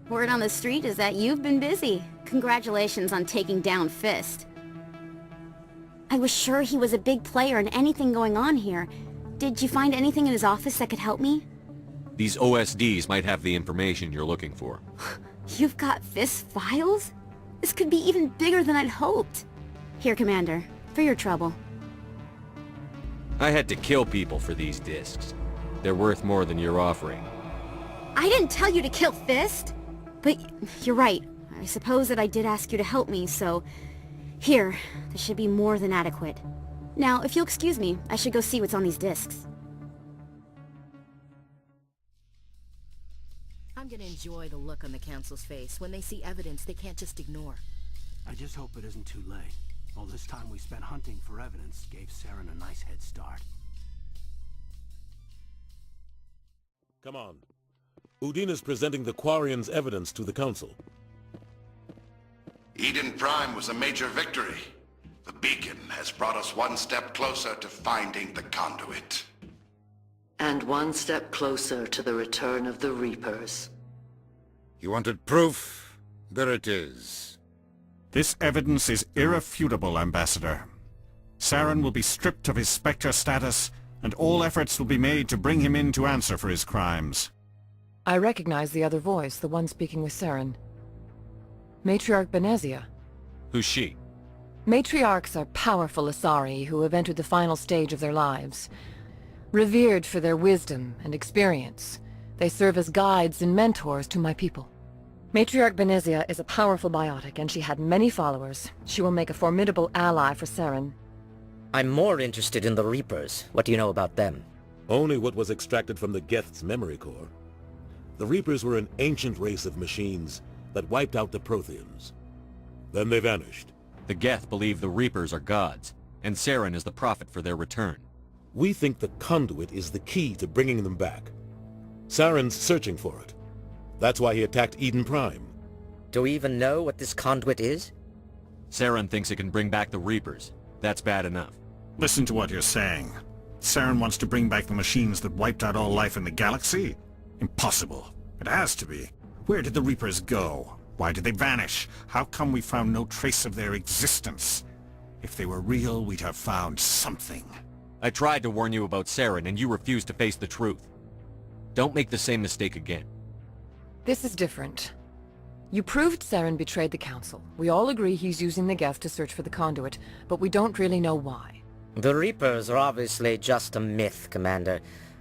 Word on the street is that you've been busy. Congratulations on taking down Fist. I was sure he was a big player in anything going on here. Did you find anything in his office that could help me? These OSDs might have the information you're looking for. You've got Fist's files? This could be even bigger than I'd hoped. Here, Commander, for your trouble. I had to kill people for these discs. They're worth more than you're offering. I didn't tell you to kill Fist! But you're right. I suppose that I did ask you to help me, so... Here, this should be more than adequate. Now, if you'll excuse me, I should go see what's on these discs. I'm gonna enjoy the look on the Council's face when they see evidence they can't just ignore. I just hope it isn't too late. All this time we spent hunting for evidence gave Saren a nice head start. Come on. Udine is presenting the Quarians' evidence to the Council. Eden Prime was a major victory. The beacon has brought us one step closer to finding the conduit. And one step closer to the return of the Reapers. You wanted proof? There it is. This evidence is irrefutable, Ambassador. Saren will be stripped of his Spectre status, and all efforts will be made to bring him in to answer for his crimes. I recognize the other voice, the one speaking with Saren. Matriarch Benezia. Who's she? Matriarchs are powerful Asari who have entered the final stage of their lives. Revered for their wisdom and experience, they serve as guides and mentors to my people. Matriarch Benezia is a powerful biotic, and she had many followers. She will make a formidable ally for Saren. I'm more interested in the Reapers. What do you know about them? Only what was extracted from the Geth's memory core. The Reapers were an ancient race of machines that wiped out the Protheans. Then they vanished. The Geth believe the Reapers are gods, and Saren is the prophet for their return. We think the conduit is the key to bringing them back. Saren's searching for it. That's why he attacked Eden Prime. Do we even know what this conduit is? Saren thinks it can bring back the Reapers. That's bad enough. Listen to what you're saying. Saren wants to bring back the machines that wiped out all life in the galaxy? Impossible. It has to be. Where did the Reapers go? Why did they vanish? How come we found no trace of their existence? If they were real, we'd have found something. I tried to warn you about Saren, and you refused to face the truth. Don't make the same mistake again. This is different. You proved Saren betrayed the Council. We all agree he's using the Geth to search for the conduit, but we don't really know why. The Reapers are obviously just a myth, Commander.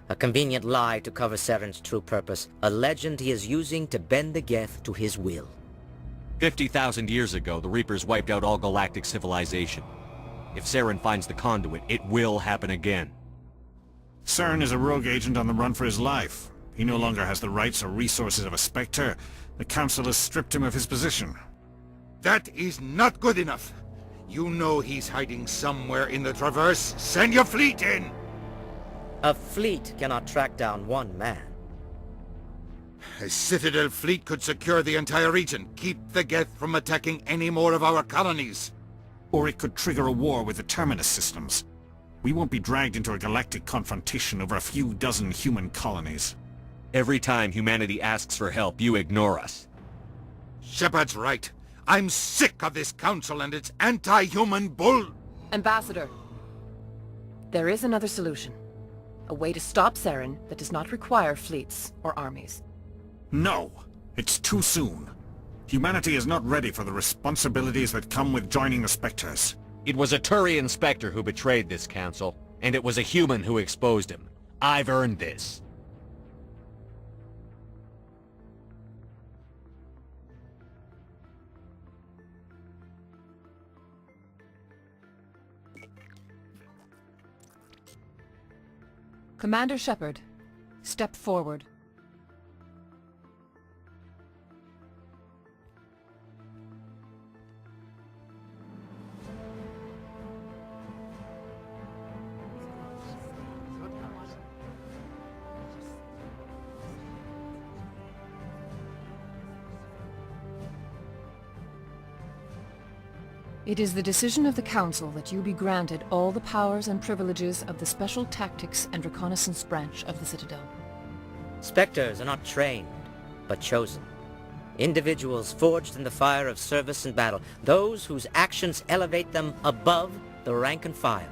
A convenient lie to cover Saren's true purpose. A legend he is using to bend the Geth to his will. 50,000 years ago, the Reapers wiped out all galactic civilization. If Saren finds the conduit, it will happen again. Saren is a rogue agent on the run for his life. He no longer has the rights or resources of a Spectre. The Council has stripped him of his position. That is not good enough. You know he's hiding somewhere in the Traverse. Send your fleet in! A fleet cannot track down one man. A Citadel fleet could secure the entire region, keep the Geth from attacking any more of our colonies. Or it could trigger a war with the Terminus systems. We won't be dragged into a galactic confrontation over a few dozen human colonies. Every time humanity asks for help, you ignore us. Shepard's right. I'm sick of this council and its anti-human bull... Ambassador, there is another solution. A way to stop Saren that does not require fleets or armies. No! It's too soon. Humanity is not ready for the responsibilities that come with joining the Spectres. It was a Turian Spectre who betrayed this council, and it was a human who exposed him. I've earned this. Commander Shepard, step forward. It is the decision of the Council that you be granted all the powers and privileges of the Special Tactics and Reconnaissance Branch of the Citadel. Spectres are not trained, but chosen. Individuals forged in the fire of service and battle. Those whose actions elevate them above the rank and file.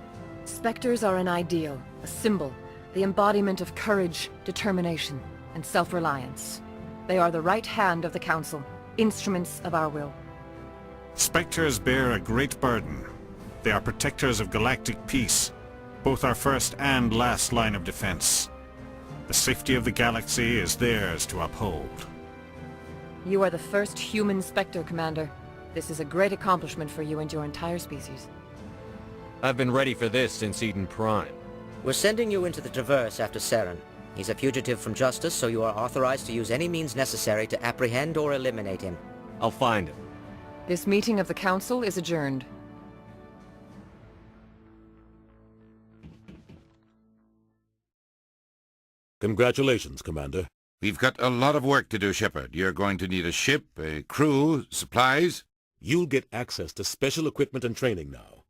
Spectres are an ideal, a symbol, the embodiment of courage, determination, and self-reliance. They are the right hand of the Council, instruments of our will. Spectres bear a great burden. They are protectors of galactic peace, both our first and last line of defense. The safety of the galaxy is theirs to uphold. You are the first human Spectre, Commander. This is a great accomplishment for you and your entire species. I've been ready for this since Eden Prime. We're sending you into the Traverse after Saren. He's a fugitive from justice, so you are authorized to use any means necessary to apprehend or eliminate him. I'll find him. This meeting of the Council is adjourned. Congratulations, Commander. We've got a lot of work to do, Shepard. You're going to need a ship, a crew, supplies. You'll get access to special equipment and training now.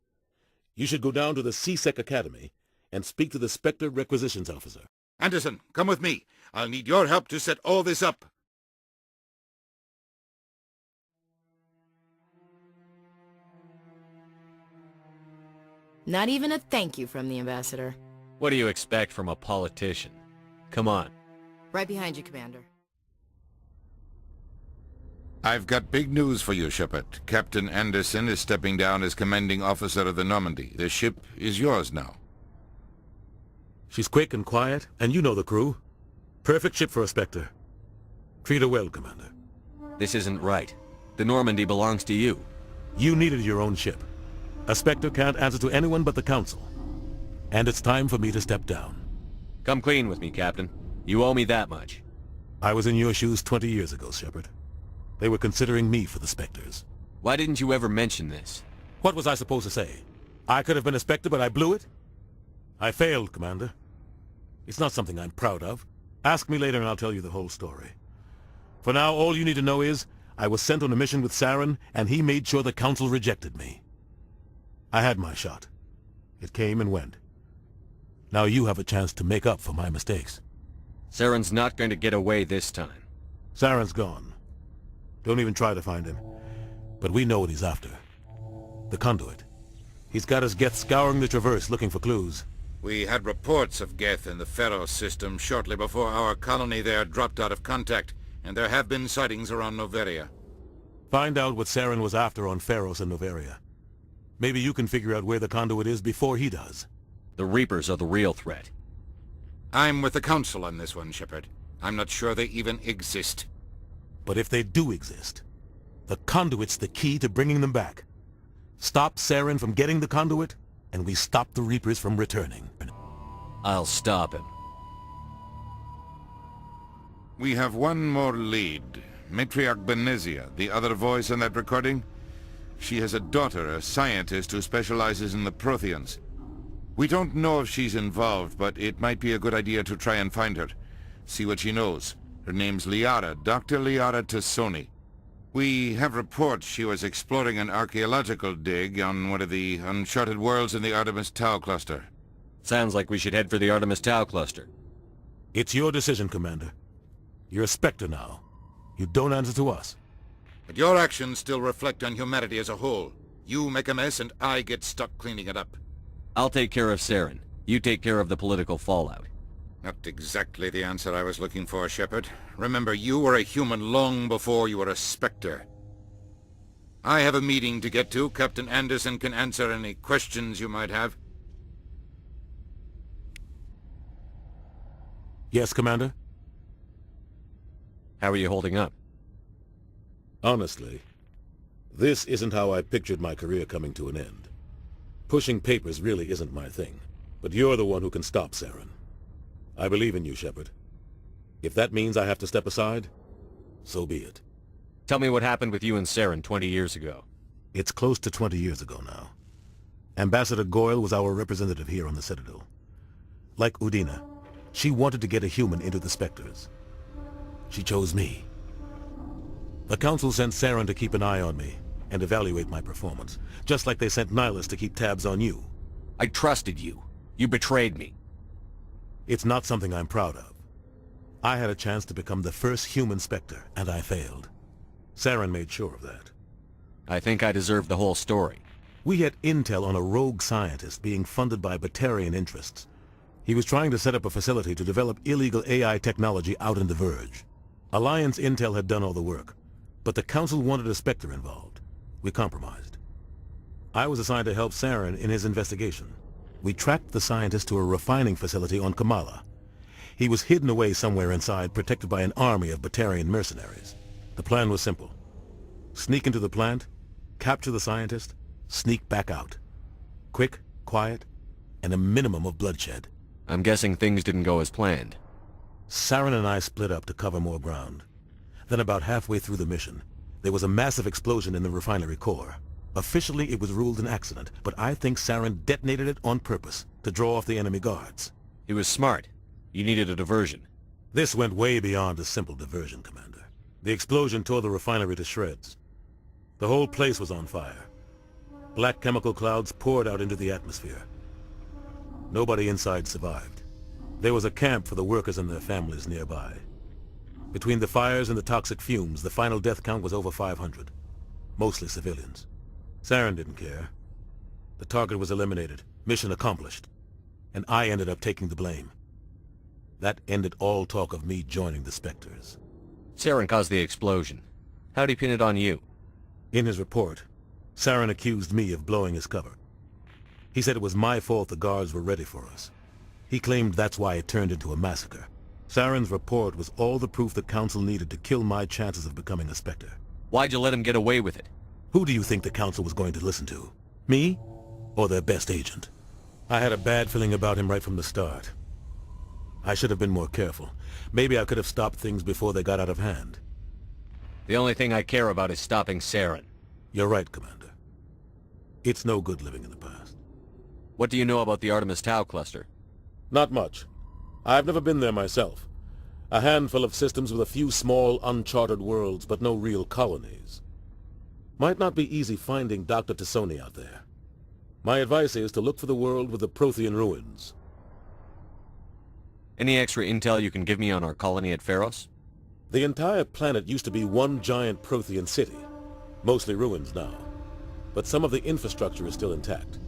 You should go down to the C-Sec Academy and speak to the Spectre Requisitions Officer. Anderson, come with me. I'll need your help to set all this up. Not even a thank you from the Ambassador. What do you expect from a politician? Come on. Right behind you, Commander. I've got big news for you, Shepard. Captain Anderson is stepping down as commanding officer of the Normandy. The ship is yours now. She's quick and quiet, and you know the crew. Perfect ship for a Spectre. Treat her well, Commander. This isn't right. The Normandy belongs to you. You needed your own ship. A Spectre can't answer to anyone but the Council. And it's time for me to step down. Come clean with me, Captain. You owe me that much. I was in your shoes 20 years ago, Shepard. They were considering me for the Spectres. Why didn't you ever mention this? What was I supposed to say? I could have been a Spectre, but I blew it? I failed, Commander. It's not something I'm proud of. Ask me later and I'll tell you the whole story. For now, all you need to know is, I was sent on a mission with Saren, and he made sure the Council rejected me. I had my shot. It came and went. Now you have a chance to make up for my mistakes. Saren's not going to get away this time. Saren's gone. Don't even try to find him. But we know what he's after. The conduit. He's got his Geth scouring the Traverse looking for clues. We had reports of Geth in the Pharos system shortly before our colony there dropped out of contact, and there have been sightings around Noveria. Find out what Saren was after on Pharos and Noveria. Maybe you can figure out where the conduit is before he does. The Reapers are the real threat. I'm with the Council on this one, Shepard. I'm not sure they even exist. But if they do exist, the conduit's the key to bringing them back. Stop Saren from getting the conduit, and we stop the Reapers from returning. I'll stop him. We have one more lead. Matriarch Benezia, the other voice in that recording. She has a daughter, a scientist who specializes in the Protheans. We don't know if she's involved, but it might be a good idea to try and find her. See what she knows. Her name's Liara, Dr. Liara Tassoni. We have reports she was exploring an archaeological dig on one of the uncharted worlds in the Artemis Tau cluster. Sounds like we should head for the Artemis Tau cluster. It's your decision, Commander. You're a Spectre now. You don't answer to us. But your actions still reflect on humanity as a whole. You make a mess and I get stuck cleaning it up. I'll take care of Saren. You take care of the political fallout. Not exactly the answer I was looking for, Shepard. Remember, you were a human long before you were a Spectre. I have a meeting to get to. Captain Anderson can answer any questions you might have. Yes, Commander? How are you holding up? Honestly, this isn't how I pictured my career coming to an end. Pushing papers really isn't my thing, but you're the one who can stop Saren. I believe in you, Shepard. If that means I have to step aside, so be it. Tell me what happened with you and Saren 20 years ago. It's close to 20 years ago now. Ambassador Goyle was our representative here on the Citadel. Like Udina, she wanted to get a human into the Spectres. She chose me. The Council sent Saren to keep an eye on me and evaluate my performance, just like they sent Nihilus to keep tabs on you. I trusted you. You betrayed me. It's not something I'm proud of. I had a chance to become the first human Spectre, and I failed. Saren made sure of that. I think I deserve the whole story. We had intel on a rogue scientist being funded by Batarian interests. He was trying to set up a facility to develop illegal AI technology out in the Verge. Alliance intel had done all the work, but the Council wanted a Spectre involved. We compromised. I was assigned to help Saren in his investigation. We tracked the scientist to a refining facility on Kamala. He was hidden away somewhere inside, protected by an army of Batarian mercenaries. The plan was simple. Sneak into the plant, capture the scientist, sneak back out. Quick, quiet, and a minimum of bloodshed. I'm guessing things didn't go as planned. Saren and I split up to cover more ground. Then about halfway through the mission, there was a massive explosion in the refinery core. Officially, it was ruled an accident, but I think Saren detonated it on purpose to draw off the enemy guards. He was smart. You needed a diversion. This went way beyond a simple diversion, Commander. The explosion tore the refinery to shreds. The whole place was on fire. Black chemical clouds poured out into the atmosphere. Nobody inside survived. There was a camp for the workers and their families nearby. Between the fires and the toxic fumes, the final death count was over 500. Mostly civilians. Saren didn't care. The target was eliminated, mission accomplished. And I ended up taking the blame. That ended all talk of me joining the Spectres. Saren caused the explosion. How'd he pin it on you? In his report, Saren accused me of blowing his cover. He said it was my fault the guards were ready for us. He claimed that's why it turned into a massacre. Saren's report was all the proof the Council needed to kill my chances of becoming a Spectre. Why'd you let him get away with it? Who do you think the Council was going to listen to? Me? Or their best agent? I had a bad feeling about him right from the start. I should have been more careful. Maybe I could have stopped things before they got out of hand. The only thing I care about is stopping Saren. You're right, Commander. It's no good living in the past. What do you know about the Artemis Tau cluster? Not much. I've never been there myself. A handful of systems with a few small, uncharted worlds, but no real colonies. Might not be easy finding Dr. Tassoni out there. My advice is to look for the world with the Prothean ruins. Any extra intel you can give me on our colony at Pharos? The entire planet used to be one giant Prothean city. Mostly ruins now. But some of the infrastructure is still intact.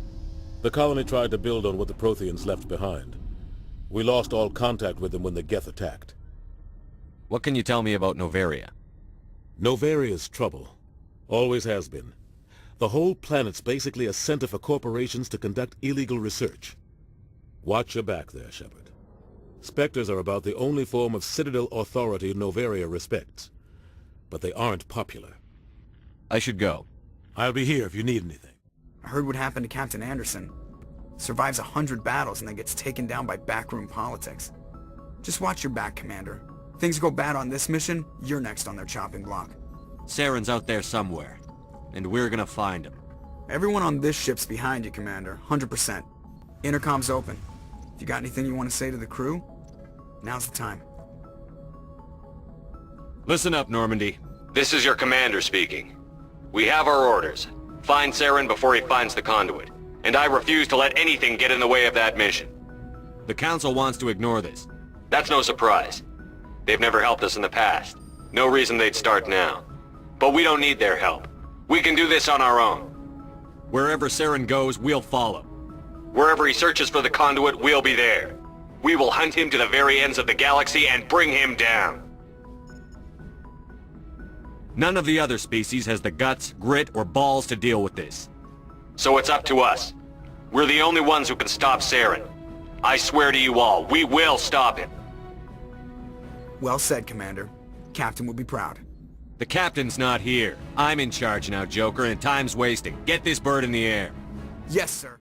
The colony tried to build on what the Protheans left behind. We lost all contact with them when the Geth attacked. What can you tell me about Novaria? Novaria's trouble. Always has been. The whole planet's basically a center for corporations to conduct illegal research. Watch your back there, Shepard. Spectres are about the only form of Citadel authority Novaria respects. But they aren't popular. I should go. I'll be here if you need anything. I heard what happened to Captain Anderson. Survives 100 battles and then gets taken down by backroom politics. Just watch your back, Commander. Things go bad on this mission, you're next on their chopping block. Saren's out there somewhere, and we're gonna find him. Everyone on this ship's behind you, Commander. 100%. Intercom's open. If you got anything you want to say to the crew, now's the time. Listen up, Normandy. This is your commander speaking. We have our orders. Find Saren before he finds the conduit. And I refuse to let anything get in the way of that mission. The Council wants to ignore this. That's no surprise. They've never helped us in the past. No reason they'd start now. But we don't need their help. We can do this on our own. Wherever Saren goes, we'll follow. Wherever he searches for the conduit, we'll be there. We will hunt him to the very ends of the galaxy and bring him down. None of the other species has the guts, grit, or balls to deal with this. So it's up to us. We're the only ones who can stop Saren. I swear to you all, we will stop him. Well said, Commander. Captain will be proud. The captain's not here. I'm in charge now, Joker, and time's wasting. Get this bird in the air. Yes, sir.